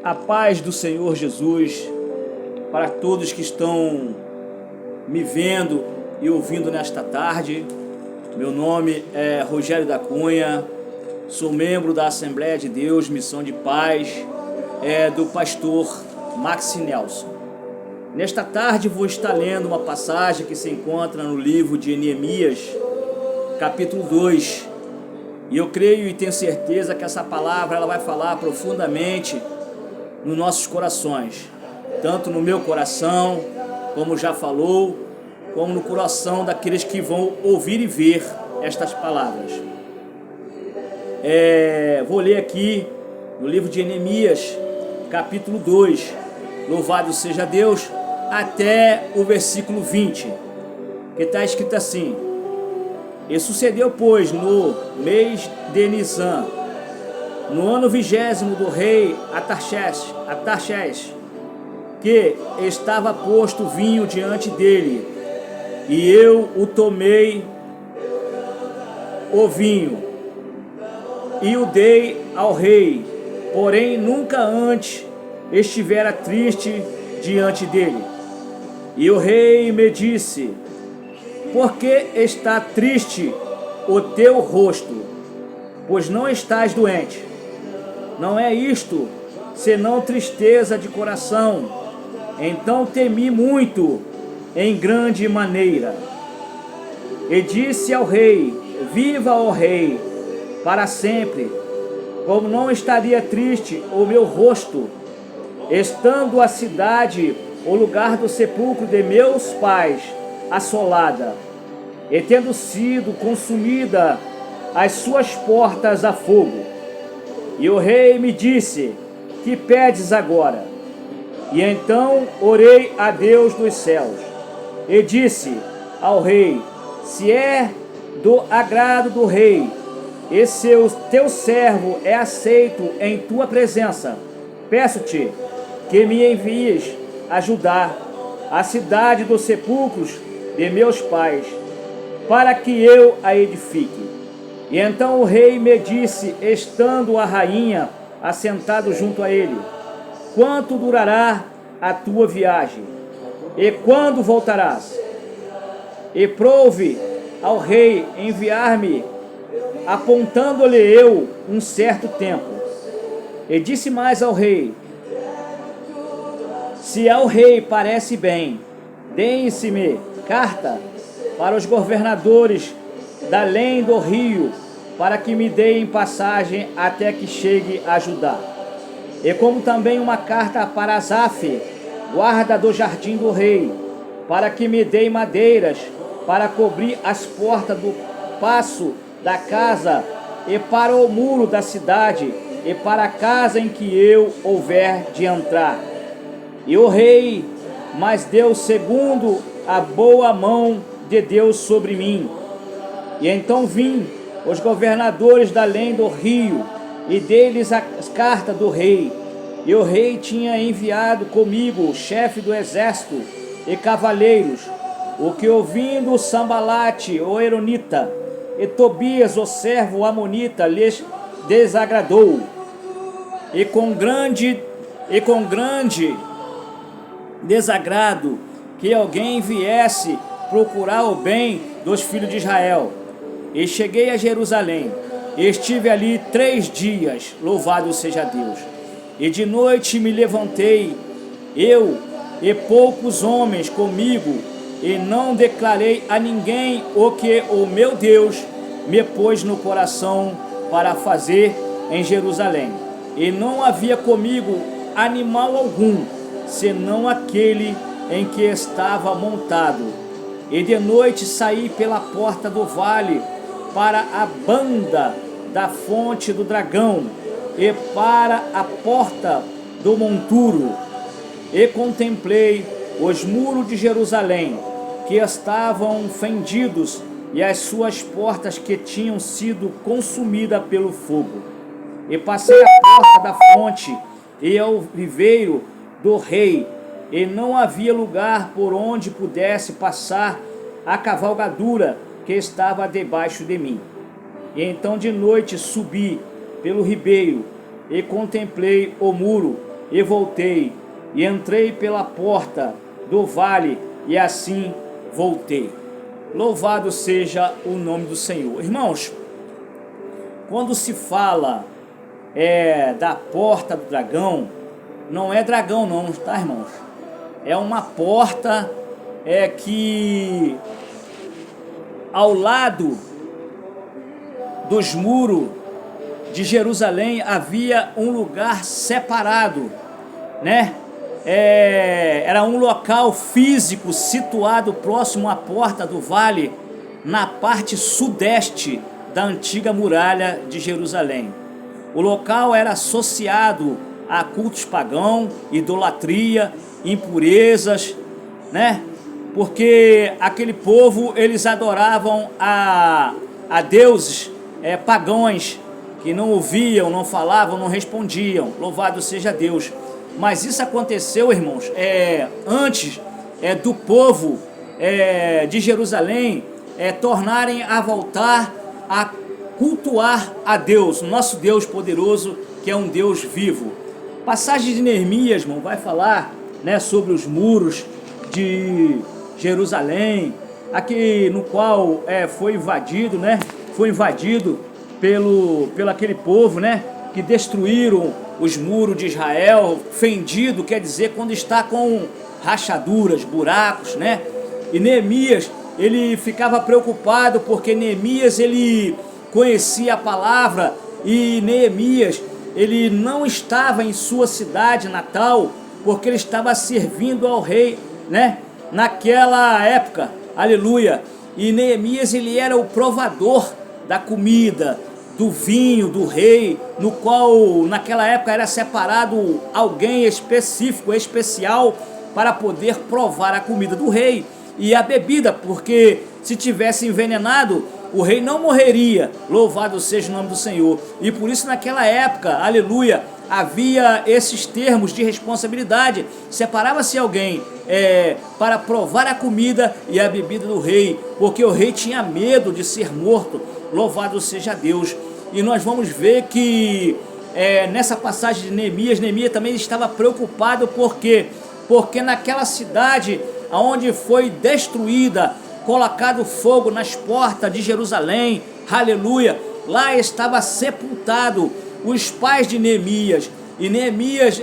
A paz do Senhor Jesus para todos que estão me vendo e ouvindo nesta tarde. Meu nome é Rogério da Cunha, sou membro da Assembleia de Deus, Missão de Paz, do pastor Maxi Nelson. Nesta tarde vou estar lendo uma passagem que se encontra no livro de Neemias, capítulo 2. E eu creio e tenho certeza que essa palavra ela vai falar profundamente nos nossos corações, tanto no meu coração, como já falou, como no coração daqueles que vão ouvir e ver estas palavras. Vou ler aqui no livro de Neemias, capítulo 2, louvado seja Deus, até o versículo 20, que está escrito assim: E sucedeu, pois, no mês de Nisan, no ano 20º do rei Artaxerxes, que estava posto vinho diante dele, e eu o tomei o vinho, e o dei ao rei, porém nunca antes estivera triste diante dele. E o rei me disse: Por que está triste o teu rosto? Pois não estás doente. Não é isto, senão tristeza de coração. Então temi muito, em grande maneira. E disse ao rei: Viva, ó rei, para sempre. Como não estaria triste o meu rosto, estando a cidade, o lugar do sepulcro de meus pais, assolada, e tendo sido consumida as suas portas a fogo. E o rei me disse: Que pedes agora? E então orei a Deus dos céus, e disse ao rei: Se é do agrado do rei, e se o teu servo é aceito em tua presença, peço-te que me envies ajudar a cidade dos sepulcros de meus pais, para que eu a edifique. E então o rei me disse, estando a rainha assentado junto a ele: Quanto durará a tua viagem? E quando voltarás? E prouve ao rei enviar-me, apontando-lhe eu um certo tempo. E disse mais ao rei: Se ao rei parece bem, deem-se-me carta para os governadores da além do rio, para que me deem passagem até que chegue a Judá. E como também uma carta para Asaf, guarda do jardim do rei, para que me deem madeiras para cobrir as portas do paço da casa, e para o muro da cidade, e para a casa em que eu houver de entrar. E o rei mas deu segundo a boa mão de Deus sobre mim. E então vim os governadores da além do rio, e dei-lhes a carta do rei. E o rei tinha enviado comigo o chefe do exército e cavaleiros, o que ouvindo Sambalate, o Eronita, e Tobias, o servo amonita, lhes desagradou. E com grande desagrado que alguém viesse procurar o bem dos filhos de Israel. E cheguei a Jerusalém, e estive ali 3 dias, louvado seja Deus. E de noite me levantei, eu e poucos homens comigo, e não declarei a ninguém o que o meu Deus me pôs no coração para fazer em Jerusalém. E não havia comigo animal algum, senão aquele em que estava montado. E de noite saí pela porta do vale para a banda da fonte do dragão, e para a porta do monturo, e contemplei os muros de Jerusalém, que estavam fendidos, e as suas portas que tinham sido consumidas pelo fogo. E passei a porta da fonte e ao viveiro do rei, e não havia lugar por onde pudesse passar a cavalgadura que estava debaixo de mim. E então de noite subi pelo ribeiro e contemplei o muro e voltei, e entrei pela porta do vale, e assim voltei. Louvado seja o nome do Senhor. Irmãos, quando se fala da porta do dragão, não é dragão não, tá, irmãos? É uma porta que ao lado dos muros de Jerusalém havia um lugar separado, né? Era um local físico situado próximo à porta do vale, na parte sudeste da antiga muralha de Jerusalém. O local era associado a cultos pagãos, idolatria, impurezas, né? Porque aquele povo, eles adoravam a deuses pagãos, que não ouviam, não falavam, não respondiam. Louvado seja Deus. Mas isso aconteceu, irmãos, antes do povo de Jerusalém tornarem a voltar a cultuar a Deus, nosso Deus poderoso, que é um Deus vivo. Passagem de Neemias, irmão, vai falar, né, sobre os muros de Jerusalém, aqui no qual foi invadido, né? Foi invadido pelo aquele povo, né? Que destruíram os muros de Israel. Fendido quer dizer quando está com rachaduras, buracos, né? E Neemias, ele ficava preocupado porque Neemias, ele conhecia a palavra, e Neemias, ele não estava em sua cidade natal porque ele estava servindo ao rei, né? Naquela época, aleluia. E Neemias, ele era o provador da comida, do vinho do rei, no qual naquela época era separado alguém específico, especial, para poder provar a comida do rei e a bebida, porque se tivesse envenenado, o rei não morreria. Louvado seja o nome do Senhor. E por isso naquela época, aleluia, havia esses termos de responsabilidade. Separava-se alguém para provar a comida e a bebida do rei, porque o rei tinha medo de ser morto. Louvado seja Deus. E nós vamos ver que nessa passagem de Neemias também estava preocupado. Por quê? Porque naquela cidade onde foi destruída, colocado fogo nas portas de Jerusalém, aleluia, lá estava sepultado os pais de Neemias. E Neemias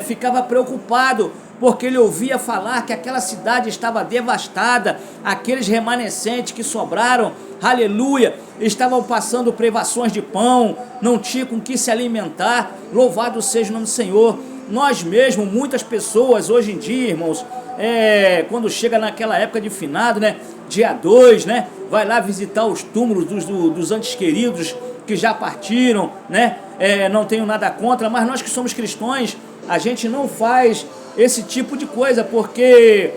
ficava preocupado, porque ele ouvia falar que aquela cidade estava devastada, aqueles remanescentes que sobraram, aleluia, estavam passando privações de pão, não tinham com que se alimentar. Louvado seja o nome do Senhor. Nós mesmos, muitas pessoas hoje em dia, irmãos, quando chega naquela época de finado, né, dia 2, né, vai lá visitar os túmulos dos antes queridos que já partiram, né? Não tenho nada contra, mas nós que somos cristãos, a gente não faz esse tipo de coisa, porque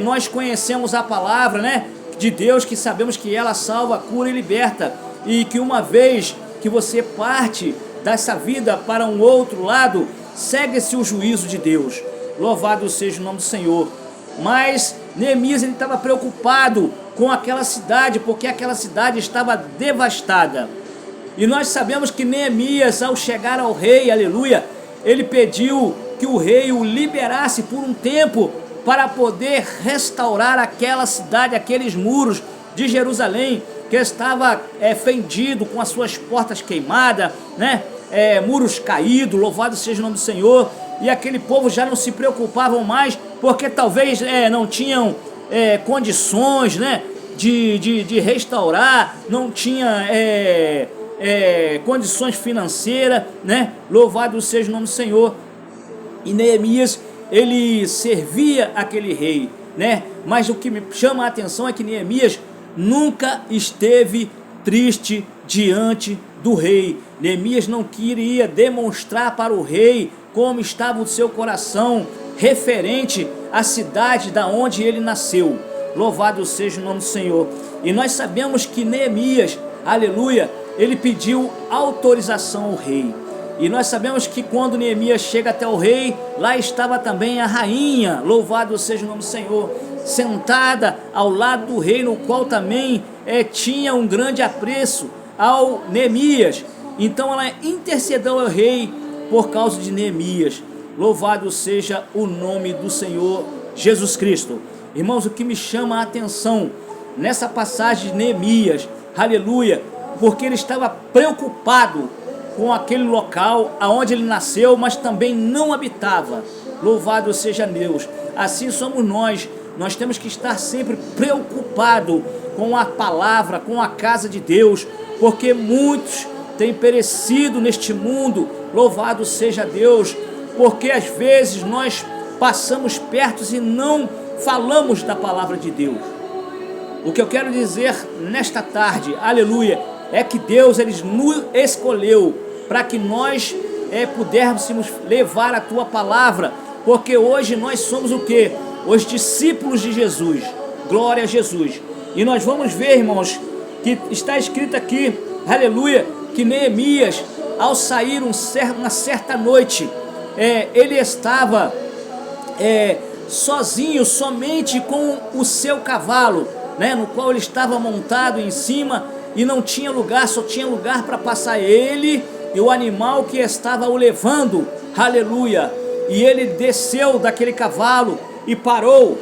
nós conhecemos a palavra, né, de Deus, que sabemos que ela salva, cura e liberta, e que uma vez que você parte dessa vida para um outro lado, segue-se o juízo de Deus. Louvado seja o nome do Senhor. Mas Neemias, ele estava preocupado com aquela cidade, porque aquela cidade estava devastada. E nós sabemos que Neemias, ao chegar ao rei, aleluia, ele pediu que o rei o liberasse por um tempo para poder restaurar aquela cidade, aqueles muros de Jerusalém, que estava fendido, com as suas portas queimadas, né? Muros caídos. Louvado seja o nome do Senhor. E aquele povo já não se preocupavam mais, porque talvez não tinham condições, né, de restaurar, não tinha condições financeiras, né? Louvado seja o nome do Senhor. E Neemias, ele servia aquele rei, né? Mas o que me chama a atenção é que Neemias nunca esteve triste diante do rei. Neemias não queria demonstrar para o rei como estava o seu coração referente à cidade da onde ele nasceu. Louvado seja o nome do Senhor. E nós sabemos que Neemias, aleluia, ele pediu autorização ao rei. E nós sabemos que quando Neemias chega até o rei, lá estava também a rainha, louvado seja o nome do Senhor, sentada ao lado do rei, no qual também tinha um grande apreço ao Neemias. Então ela intercedeu ao rei por causa de Neemias. Louvado seja o nome do Senhor Jesus Cristo. Irmãos, o que me chama a atenção nessa passagem de Neemias, aleluia, porque ele estava preocupado com aquele local aonde ele nasceu, mas também não habitava. Louvado seja Deus. Assim somos nós temos que estar sempre preocupados com a palavra, com a casa de Deus, porque muitos têm perecido neste mundo. Louvado seja Deus, porque às vezes nós passamos perto e não falamos da palavra de Deus. O que eu quero dizer nesta tarde, aleluia, é que Deus ele nos escolheu para que nós pudéssemos levar a tua palavra, porque hoje nós somos o quê? Os discípulos de Jesus. Glória a Jesus. E nós vamos ver, irmãos, que está escrito aqui, aleluia, que Neemias, ao sair uma certa noite, ele estava sozinho, somente com o seu cavalo, né, no qual ele estava montado em cima, e não tinha lugar, só tinha lugar para passar ele e o animal que estava o levando, aleluia. E ele desceu daquele cavalo e parou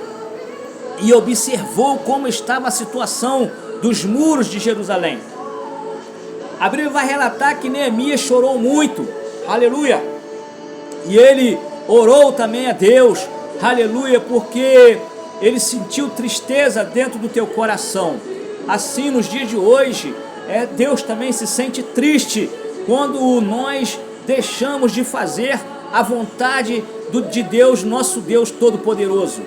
e observou como estava a situação dos muros de Jerusalém. A Bíblia vai relatar que Neemias chorou muito, aleluia, e ele orou também a Deus, aleluia, porque ele sentiu tristeza dentro do teu coração. Assim, nos dias de hoje, Deus também se sente triste quando nós deixamos de fazer a vontade de Deus, nosso Deus Todo-Poderoso.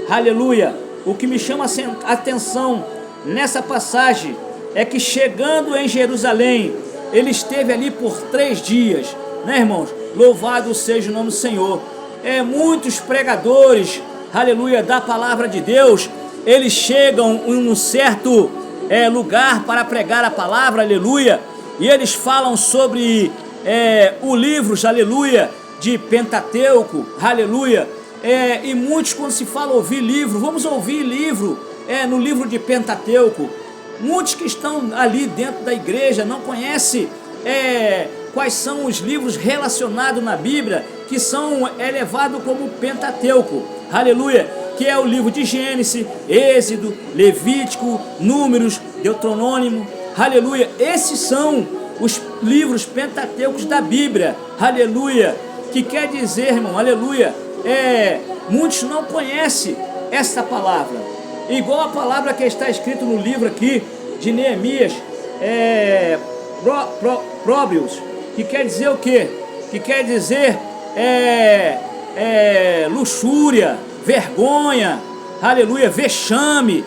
Aleluia! O que me chama a atenção nessa passagem é que, chegando em Jerusalém, ele esteve ali por 3 dias, né, irmãos? Louvado seja o nome do Senhor. Muitos pregadores, aleluia, da palavra de Deus, eles chegam em um certo lugar para pregar a palavra, aleluia, e eles falam sobre o livro, aleluia, de Pentateuco, aleluia, e muitos, quando se fala ouvir livro, vamos ouvir livro, no livro de Pentateuco. Muitos que estão ali dentro da igreja não conhecem quais são os livros relacionados na Bíblia, que são levados como Pentateuco, aleluia, que é o livro de Gênesis, Êxodo, Levítico, Números, Deuteronômio, aleluia. Esses são os livros pentateucos da Bíblia, aleluia, que quer dizer, irmão, aleluia, muitos não conhecem essa palavra, igual a palavra que está escrito no livro aqui de Neemias, próprios, que quer dizer o quê? Que quer dizer luxúria, vergonha, aleluia, vexame.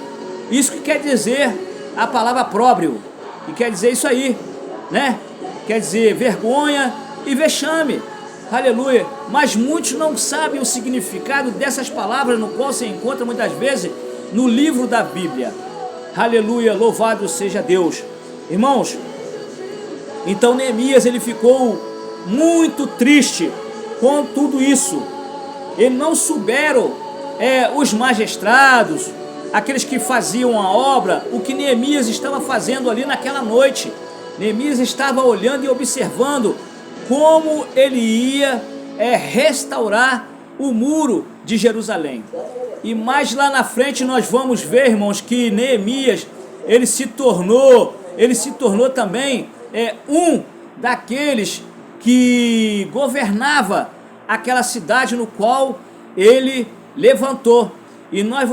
Isso que quer dizer a palavra próprio, que quer dizer isso aí, né? Quer dizer vergonha e vexame, aleluia. Mas muitos não sabem o significado dessas palavras, no qual se encontra muitas vezes no livro da Bíblia, aleluia, louvado seja Deus. Irmãos, então Neemias ele ficou muito triste com tudo isso. Eles não souberam, os magistrados, aqueles que faziam a obra, o que Neemias estava fazendo ali naquela noite. Neemias estava olhando e observando como ele ia restaurar o muro de Jerusalém. E mais lá na frente nós vamos ver, irmãos, que Neemias ele se tornou também um daqueles que governava aquela cidade no qual ele levantou. E nós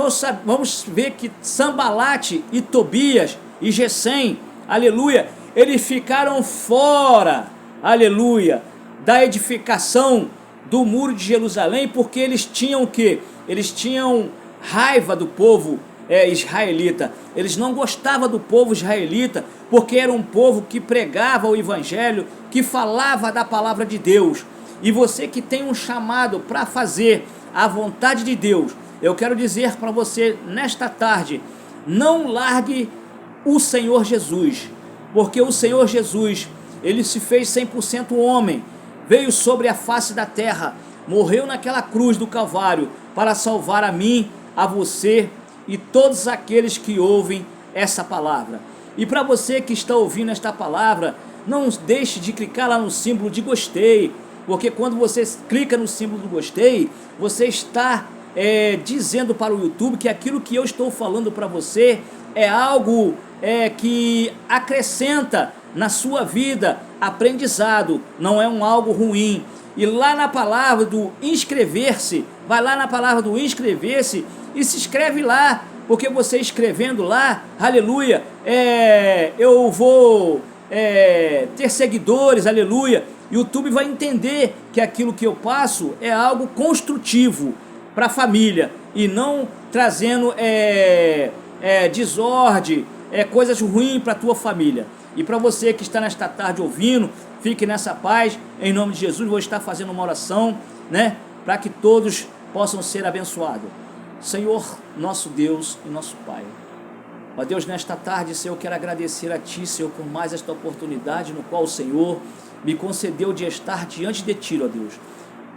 vamos ver que Sambalate e Tobias e Gesem, aleluia, eles ficaram fora, aleluia, da edificação do muro de Jerusalém, porque eles tinham o quê? Eles tinham raiva do povo israelita. Eles não gostavam do povo israelita, porque era um povo que pregava o evangelho, que falava da palavra de Deus. E você que tem um chamado para fazer a vontade de Deus, eu quero dizer para você nesta tarde, não largue o Senhor Jesus, porque o Senhor Jesus, ele se fez 100% homem, veio sobre a face da terra, morreu naquela cruz do Calvário para salvar a mim, a você e todos aqueles que ouvem essa palavra. E para você que está ouvindo esta palavra, não deixe de clicar lá no símbolo de gostei, porque quando você clica no símbolo do gostei, você está dizendo para o YouTube que aquilo que eu estou falando para você é algo que acrescenta na sua vida aprendizado, não é algo ruim. E lá na palavra do inscrever-se, vai lá na palavra do inscrever-se e se inscreve lá, porque você escrevendo lá, aleluia, eu vou ter seguidores, aleluia. YouTube vai entender que aquilo que eu passo é algo construtivo para a família e não trazendo desordem, coisas ruins para a tua família. E para você que está nesta tarde ouvindo, fique nessa paz, em nome de Jesus. Vou estar fazendo uma oração, né, para que todos possam ser abençoados. Senhor, nosso Deus e nosso Pai, ó Deus, nesta tarde, Senhor, eu quero agradecer a Ti, Senhor, por mais esta oportunidade no qual o Senhor me concedeu de estar diante de Ti, ó Deus.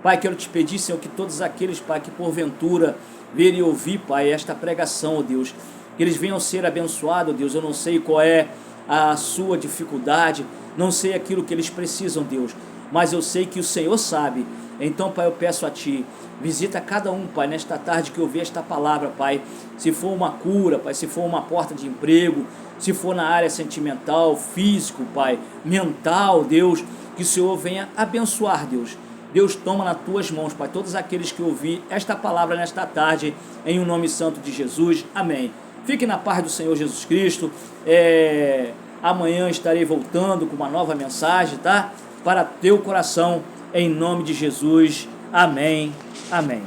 Pai, quero te pedir, Senhor, que todos aqueles, Pai, que porventura verem e ouvir, Pai, esta pregação, ó Deus, que eles venham ser abençoados, ó Deus. Eu não sei qual é a sua dificuldade, não sei aquilo que eles precisam, Deus, mas eu sei que o Senhor sabe. Então, Pai, eu peço a Ti, visita cada um, Pai, nesta tarde que eu vi esta palavra, Pai. Se for uma cura, Pai, se for uma porta de emprego, se for na área sentimental, físico, Pai, mental, Deus, que o Senhor venha abençoar, Deus. Deus, toma nas Tuas mãos, Pai, todos aqueles que ouvir esta palavra nesta tarde, em um nome santo de Jesus, amém. Fique na paz do Senhor Jesus Cristo. Amanhã estarei voltando com uma nova mensagem, tá? Para teu coração, em nome de Jesus, amém, amém.